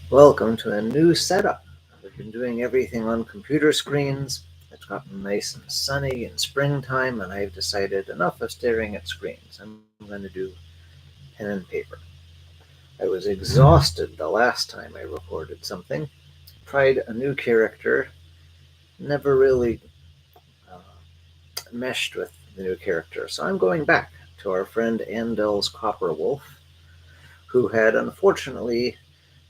Welcome to a new setup. I've been doing everything on computer screens. It's gotten nice and sunny in springtime, and I've decided enough of staring at screens. I'm going to do pen and paper. I was exhausted the last time I recorded something. Tried a new character, never really meshed with the new character, so I'm going back to our friend Andelz Copperwolf, who had unfortunately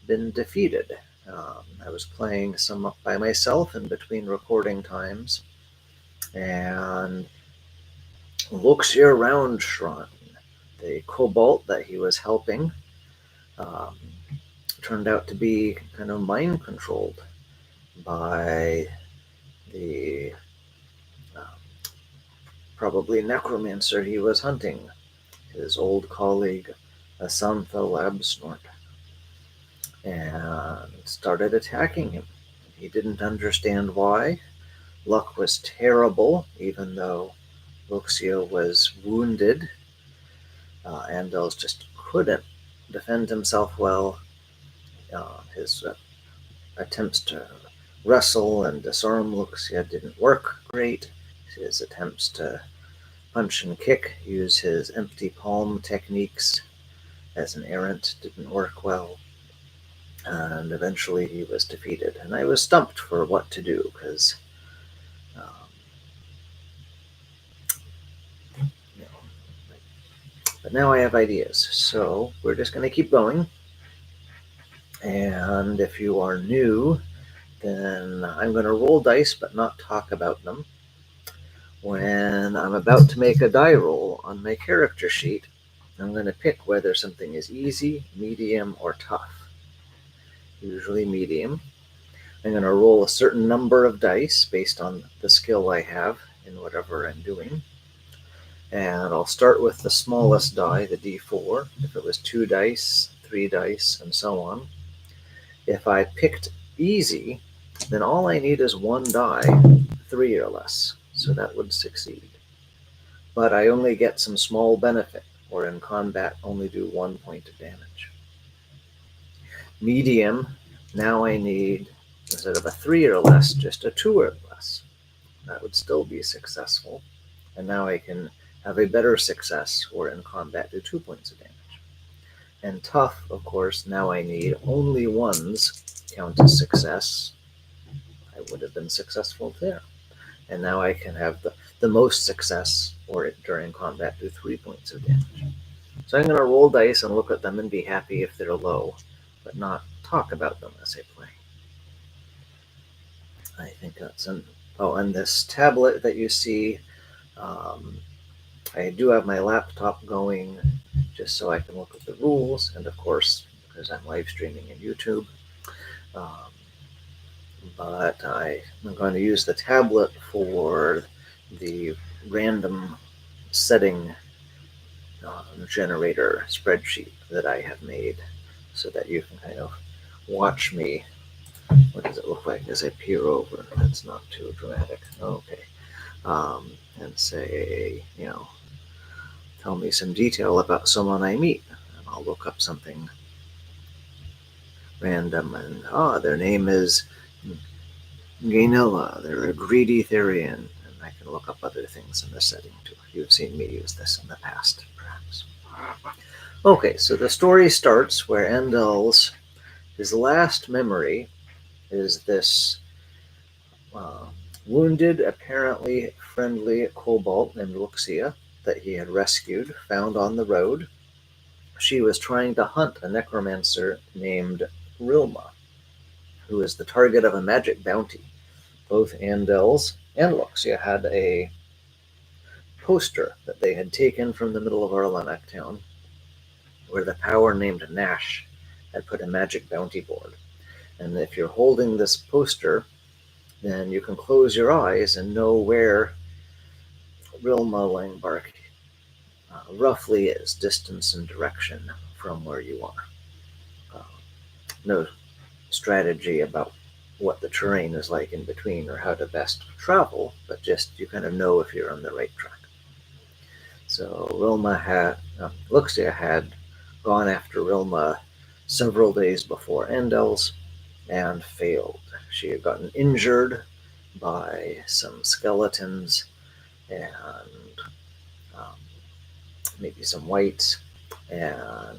been defeated. I was playing some by myself in between recording times, and Luxia Roundschron, the kobold that he was helping, um, turned out to be kind of mind controlled by the probably necromancer he was hunting, his old colleague Asantha Labsnort, and started attacking him. He didn't understand why. Luck was terrible, even though Luxio was wounded. Andelz just couldn't defend himself well. His attempts to wrestle and disarm Luxia didn't work great. His attempts to punch and kick, use his empty palm techniques as an errant didn't work well. And eventually he was defeated. And I was stumped for what to do because um, you know, but now I have ideas. So we're just going to keep going. And if you are new, then I'm going to roll dice but not talk about them. When I'm about to make a die roll on my character sheet, I'm going to pick whether something is easy, medium, or tough. Usually medium. I'm going to roll a certain number of dice based on the skill I have in whatever I'm doing. And I'll start with the smallest die, the d4. If it was 2 dice, 3 dice, and so on. If I picked easy, then all I need is 1 die, 3 or less. So that would succeed. But I only get some small benefit, or in combat only do 1 point of damage. Medium, now I need, instead of a 3 or less, just a 2 or less. That would still be successful. And now I can have a better success, or in combat do 2 points of damage. And tough, of course, now I need only 1s count as success. I would have been successful there. And now I can have the most success, or during combat do 3 points of damage. So I'm going to roll dice and look at them and be happy if they're low, but not talk about them as I play. I think that's an... Oh, and this tablet that you see, I do have my laptop going just so I can look at the rules, and of course, because I'm live streaming in YouTube. Um, but I'm going to use the tablet for the random setting generator spreadsheet that I have made so that you can kind of watch me. What does it look like as I peer over? That's not too dramatic. Okay. And say, tell me some detail about someone I meet. And I'll look up something random and, their name is Gainilla. They're a greedy Therian. And I can look up other things in the setting too. You've seen me use this in the past, perhaps. Okay, so the story starts where Andelz, his last memory is this wounded, apparently friendly kobold named Luxia that he had rescued, found on the road. She was trying to hunt a necromancer named Rilma, who is the target of a magic bounty. Both Andelz and Luxia had a poster that they had taken from the middle of Arlanak town, where the power named Nash had put a magic bounty board. And if you're holding this poster, then you can close your eyes and know where Rilma Langbark roughly is, distance and direction from where you are. No strategy about what the terrain is like in between or how to best travel, but just you kind of know if you're on the right track. So Luxia had gone after Rilma several days before Andelz and failed. She had gotten injured by some skeletons and um, maybe some wights, and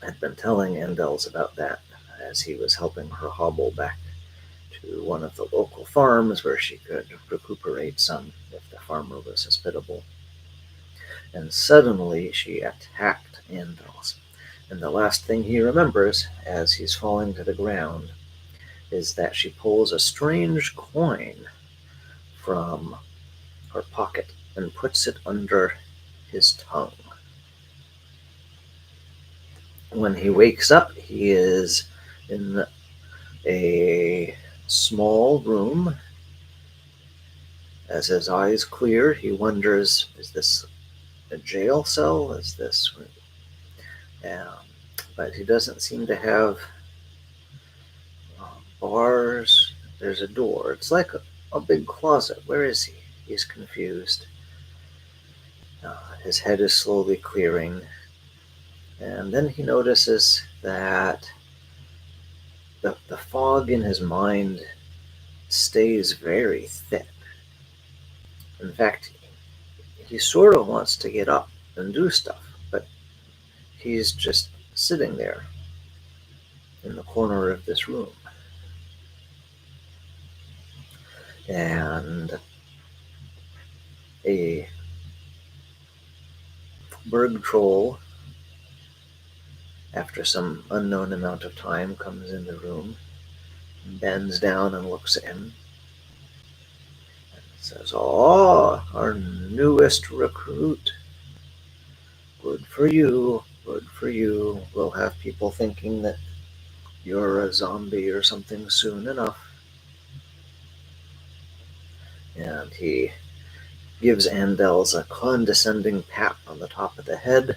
had been telling Andelz about that as he was helping her hobble back to one of the local farms where she could recuperate some if the farmer was hospitable. And suddenly she attacked Andelz. And the last thing he remembers as he's falling to the ground is that she pulls a strange coin from her pocket and puts it under his tongue. When he wakes up, he is in a small room. As his eyes clear, he wonders, is this a jail cell? Is this... Um, but he doesn't seem to have bars. There's a door. It's like a big closet. Where is he? He's confused. His head is slowly clearing. And then he notices that the fog in his mind stays very thick. In fact, he sort of wants to get up and do stuff, but he's just sitting there in the corner of this room. And a berg troll, after some unknown amount of time, comes in the room, bends down and looks at him, and says, "Oh, our newest recruit. Good for you, good for you. We'll have people thinking that you're a zombie or something soon enough." And he gives Andelz a condescending pat on the top of the head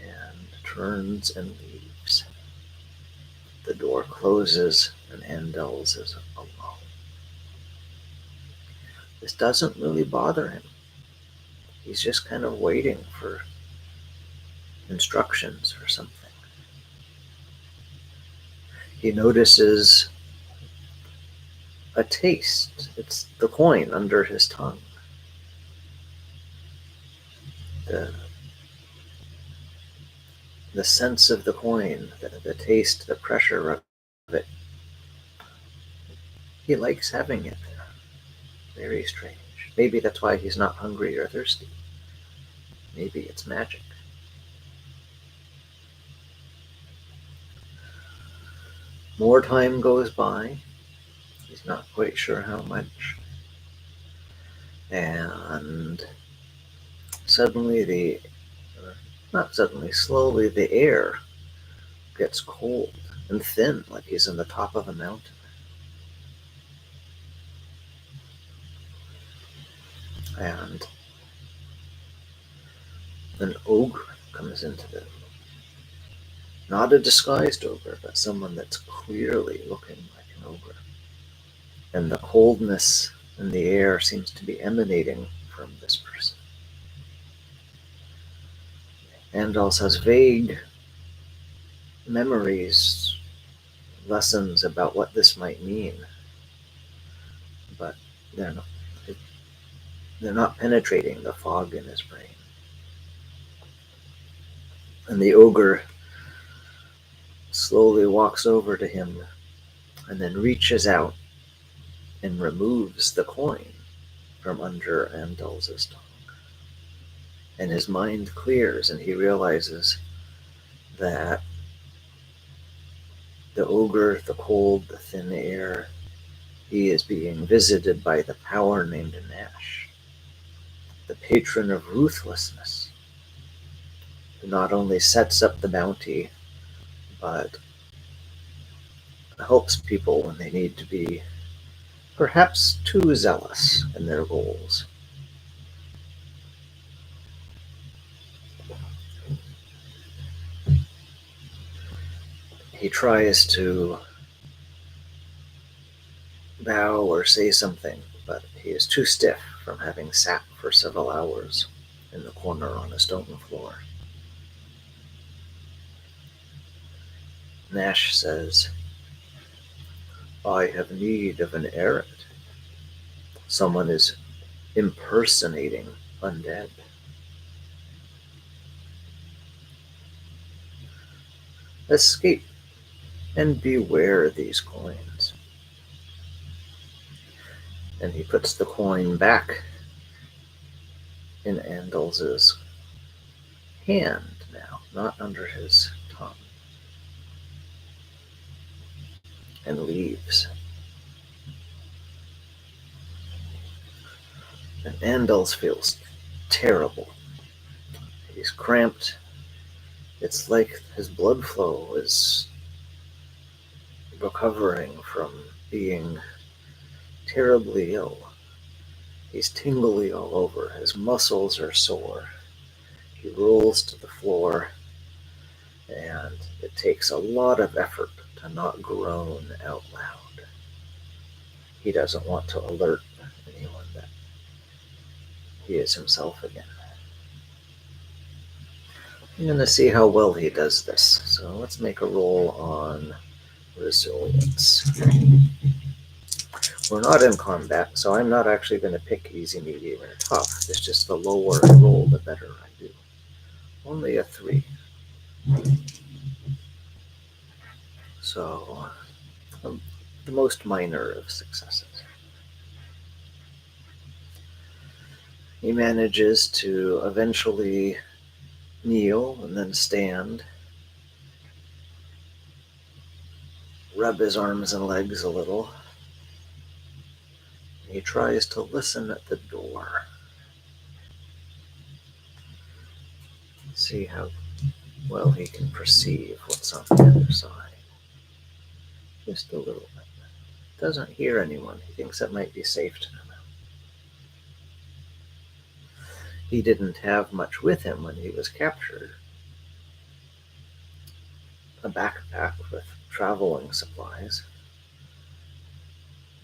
and turns and leaves. The door closes and Andelz is alone. This doesn't really bother him. He's just kind of waiting for instructions or something. He notices a taste. It's the coin under his tongue. The sense of the coin, the taste, the pressure of it. He likes having it there. Very strange. Maybe that's why he's not hungry or thirsty. Maybe it's magic. More time goes by. He's not quite sure how much. And suddenly slowly the air gets cold and thin, like he's in the top of a mountain. And an ogre comes into the room. Not a disguised ogre, but someone that's clearly looking like an ogre. And the coldness in the air seems to be emanating from this person. Andelz has vague memories, lessons about what this might mean, but they're not penetrating the fog in his brain. And the ogre slowly walks over to him and then reaches out and removes the coin from under Andelz's tongue. And his mind clears and he realizes that the ogre, the cold, the thin air, he is being visited by the power named Nash, the patron of ruthlessness, who not only sets up the bounty, but helps people when they need to be perhaps too zealous in their goals. He tries to bow or say something, but he is too stiff from having sat for several hours in the corner on a stone floor. Nash says, "I have need of an errand. Someone is impersonating undead. Escape and beware these coins." And he puts the coin back in Andelz's hand now, not under his tongue, and leaves. And Andelz feels terrible. He's cramped. It's like his blood flow is recovering from being terribly ill. He's tingly all over. His muscles are sore. He rolls to the floor, and it takes a lot of effort to not groan out loud. He doesn't want to alert anyone that he is himself again. I'm going to see how well he does this. So let's make a roll on resilience. We're not in combat, so I'm not actually going to pick easy, medium, or tough. It's just the lower I roll, the better I do. Only a 3. So, the most minor of successes. He manages to eventually kneel and then stand, rub his arms and legs a little. He tries to listen at the door. See how well he can perceive what's on the other side. Just a little bit. Doesn't hear anyone. He thinks it might be safe to come out. He didn't have much with him when he was captured. A backpack with traveling supplies.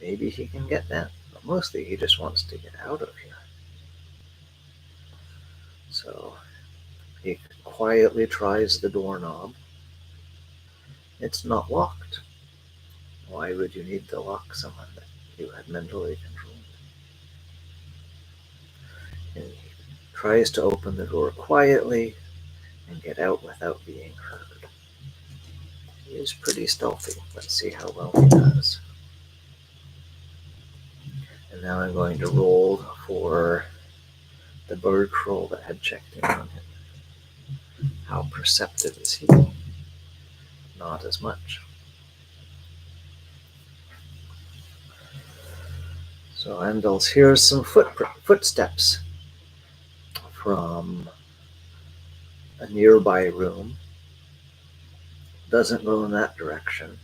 Maybe he can get that, but mostly he just wants to get out of here. So he quietly tries the doorknob. It's not locked. Why would you need to lock someone that you had mentally controlled? And he tries to open the door quietly and get out without being heard. He is pretty stealthy. Let's see how well he does. And now I'm going to roll for the bird troll that had checked in on him. How perceptive is he? Not as much. So Andelz hears some footsteps from a nearby room. Doesn't go in that direction.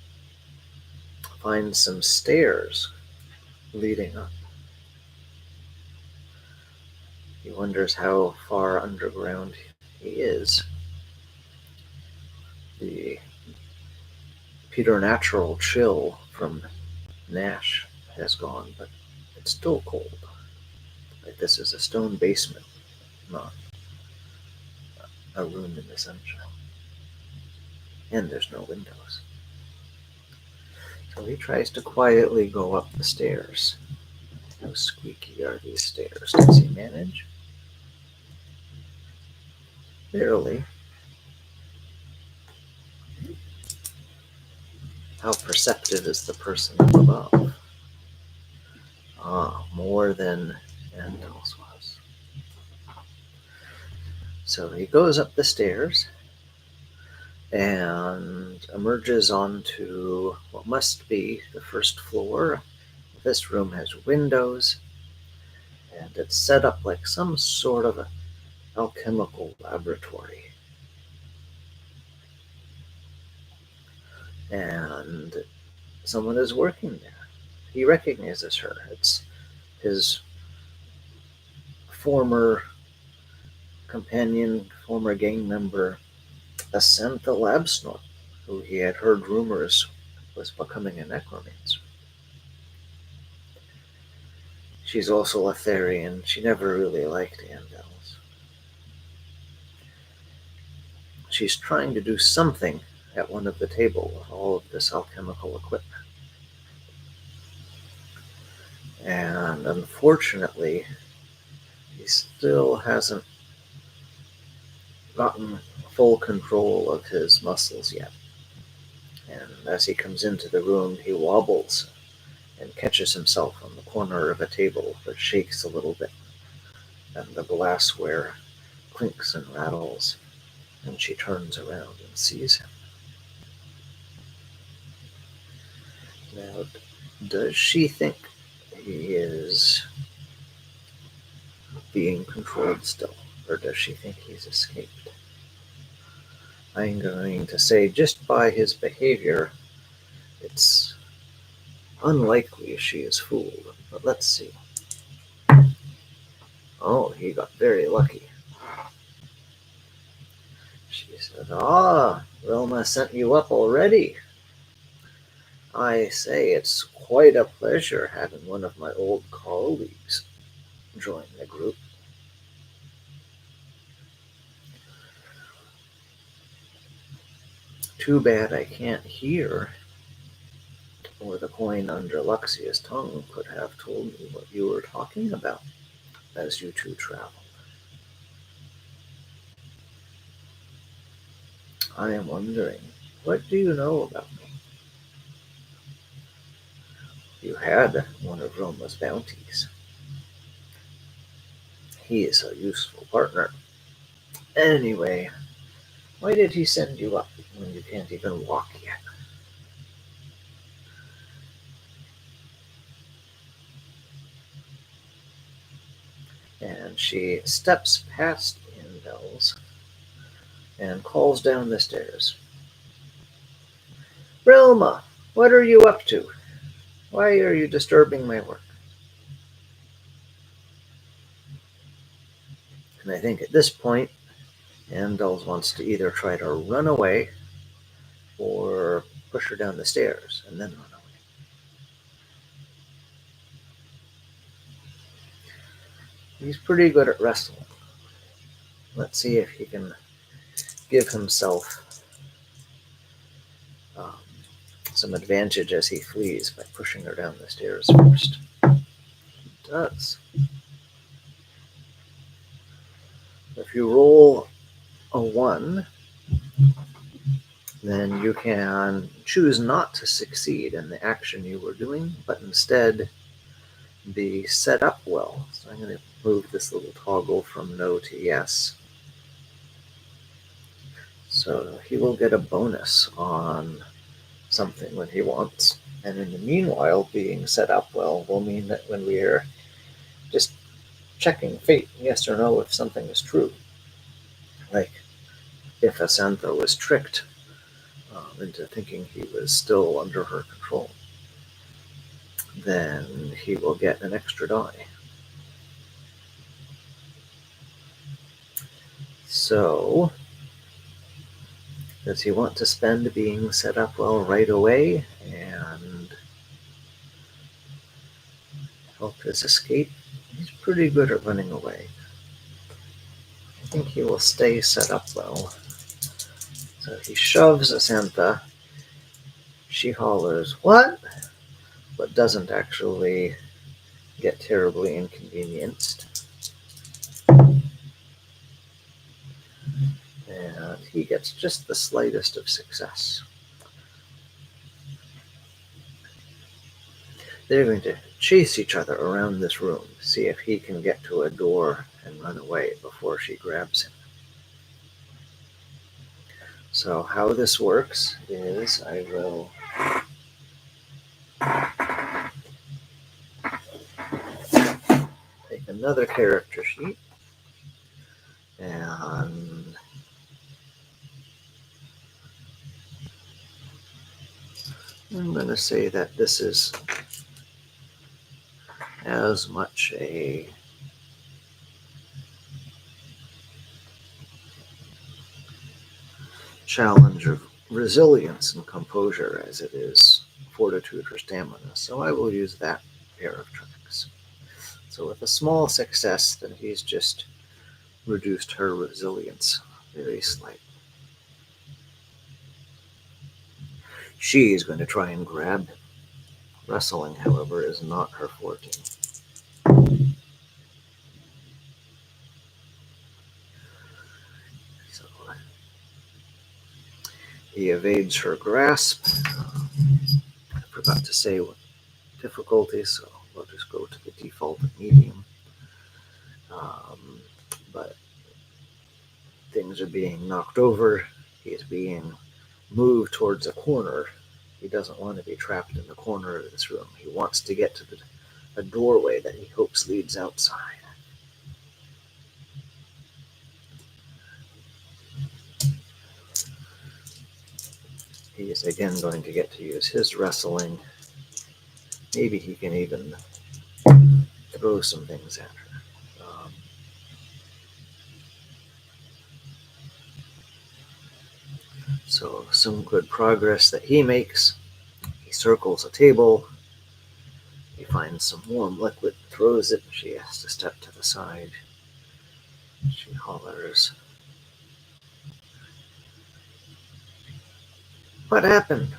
Finds some stairs leading up. He wonders how far underground he is. The preternatural chill from Nash has gone, but it's still cold. Like this is a stone basement, not a room in the sunshine. And there's no windows. So he tries to quietly go up the stairs. How squeaky are these stairs? Does he manage? Barely. How perceptive is the person above? More than Andelz was. So he goes up the stairs and emerges onto what must be the first floor. This room has windows, and it's set up like some sort of alchemical laboratory. And someone is working there. He recognizes her. It's his former companion, former gang member, Asantha Labsnort, who he had heard rumors was becoming a necromancer. She's also a Therian. She never really liked Andelz. She's trying to do something at one of the tables with all of this alchemical equipment. And unfortunately, he still hasn't gotten full control of his muscles yet. And as he comes into the room, he wobbles and catches himself on the corner of a table that shakes a little bit, and the glassware clinks and rattles, and she turns around and sees him. Now, does she think he is being controlled still, or does she think he's escaped? I'm going to say, just by his behavior, it's unlikely she is fooled, but let's see. Oh, he got very lucky. She said, Wilma sent you up already. I say, it's quite a pleasure having one of my old colleagues join the group. Too bad I can't hear, or the coin under Luxia's tongue could have told me what you were talking about as you two traveled. I am wondering, what do you know about me? You had one of Roma's bounties. He is a useful partner. Anyway, why did he send you up when you can't even walk yet? And she steps past Andelz and calls down the stairs. Relma, what are you up to? Why are you disturbing my work? And I think at this point, Andelz wants to either try to run away or push her down the stairs and then run away. He's pretty good at wrestling. Let's see if he can give himself um, some advantage as he flees by pushing her down the stairs first. He does. If you roll a 1, then you can choose not to succeed in the action you were doing, but instead be set up well. So I'm going to move this little toggle from no to yes. So he will get a bonus on something when he wants. And in the meanwhile, being set up well will mean that when we are just checking fate, yes or no, if something is true, like if Asantha was tricked into thinking he was still under her control, then he will get an extra die. So, does he want to spend being set up well right away and help his escape? He's pretty good at running away. I think he will stay set up well. So he shoves Asantha. She hollers, "What?" but doesn't actually get terribly inconvenienced. And he gets just the slightest of success. They're going to chase each other around this room, see if he can get to a door and run away before she grabs him. So how this works is I will take another character sheet and I'm going to say that this is as much a challenge of resilience and composure as it is fortitude or stamina. So I will use that pair of tricks. So with a small success, then he's just reduced her resilience very slightly. She's going to try and grab him. Wrestling, however, is not her forte. So he evades her grasp. I forgot to say what difficulty, so we'll just go to the default medium. But things are being knocked over. He is being moved towards a corner. He doesn't want to be trapped in the corner of this room. He wants to get to a doorway that he hopes leads outside. He is again going to get to use his wrestling. Maybe he can even throw some things at her. So some good progress that he makes. He circles a table. He finds some warm liquid, throws it. She has to step to the side. She hollers, "What happened?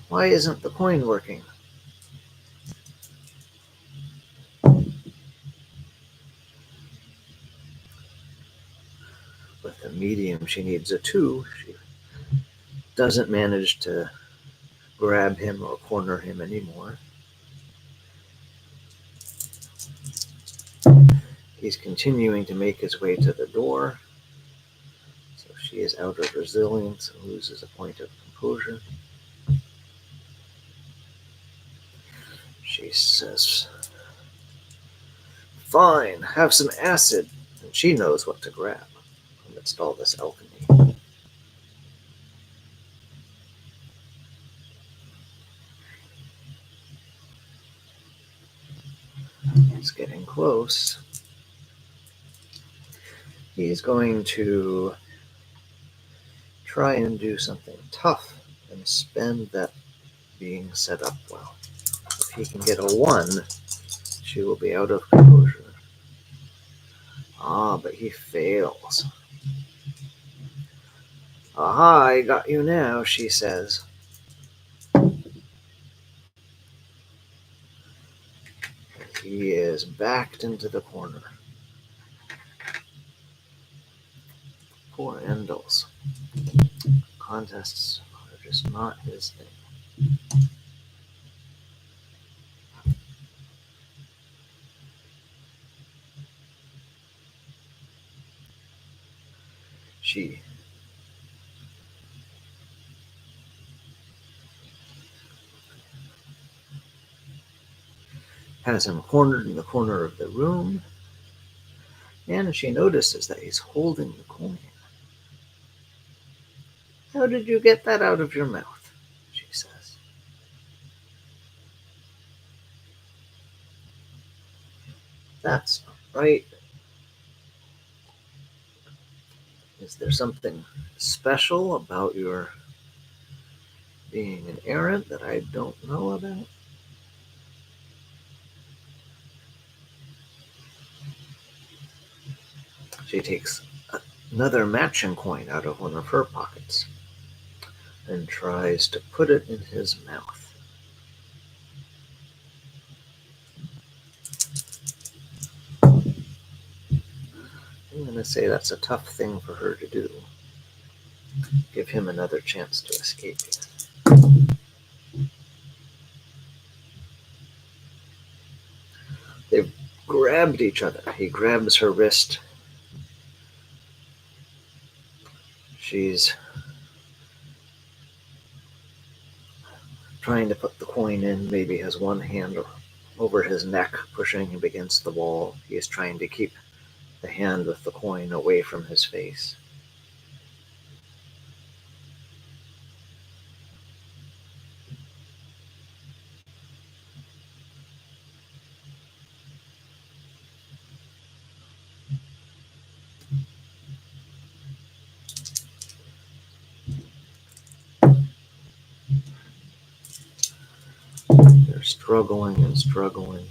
Why isn't the coin working?" With the medium, she needs a 2. She doesn't manage to grab him or corner him anymore. He's continuing to make his way to the door. So she is out of resilience and loses a point of composure. She says, "Fine, have some acid." And she knows what to grab amidst all this alchemy. It's getting close. He's going to try and do something tough and spend that being set up well. If he can get a 1, she will be out of composure. But he fails. "Aha, I got you now," she says. He is backed into the corner. Poor Andelz. Contests are just not his thing. She has him cornered in the corner of the room, and she notices that he's holding the coin. "How did you get that out of your mouth?" she says. "That's not right. Is there something special about your being an errant that I don't know about?" She takes another matching coin out of one of her pockets and tries to put it in his mouth. I'm going to say that's a tough thing for her to do. Give him another chance to escape here. They've grabbed each other. He grabs her wrist. She's trying to put the coin in, maybe has one hand over his neck, pushing him against the wall. He is trying to keep the hand with the coin away from his face. They're struggling and struggling.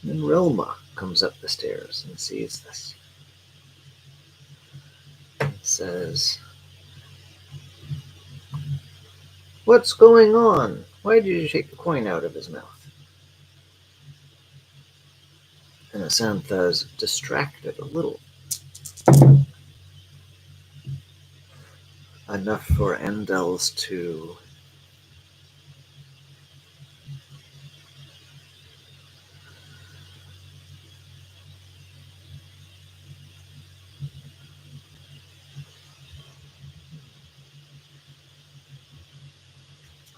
And Rilma comes up the stairs and sees this. And says, "What's going on? Why did you take the coin out of his mouth?" And Asantha's distracted a little, enough for Andelz to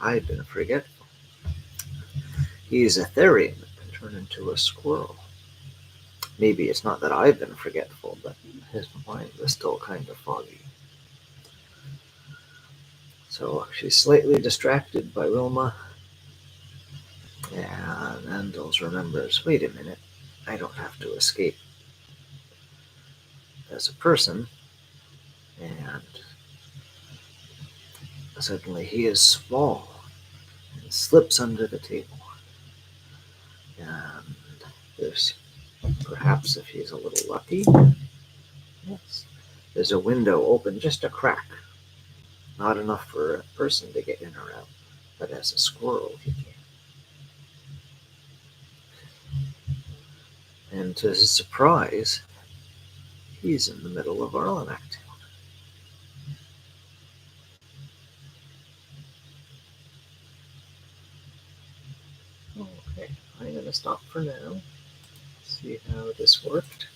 I've been forgetful. He's a Therian that can turn into a squirrel. Maybe it's not that I've been forgetful, but his mind was still kind of foggy. So she's slightly distracted by Wilma, and Andelz remembers, wait a minute, I don't have to escape as a person, and suddenly he is small and slips under the table. And there's, perhaps if he's a little lucky, yes, there's a window open, just a crack. Not enough for a person to get in or out, but as a squirrel he can. And to his surprise, he's in the middle of Arlenac Town. Okay, I'm going to stop for now. See how this worked.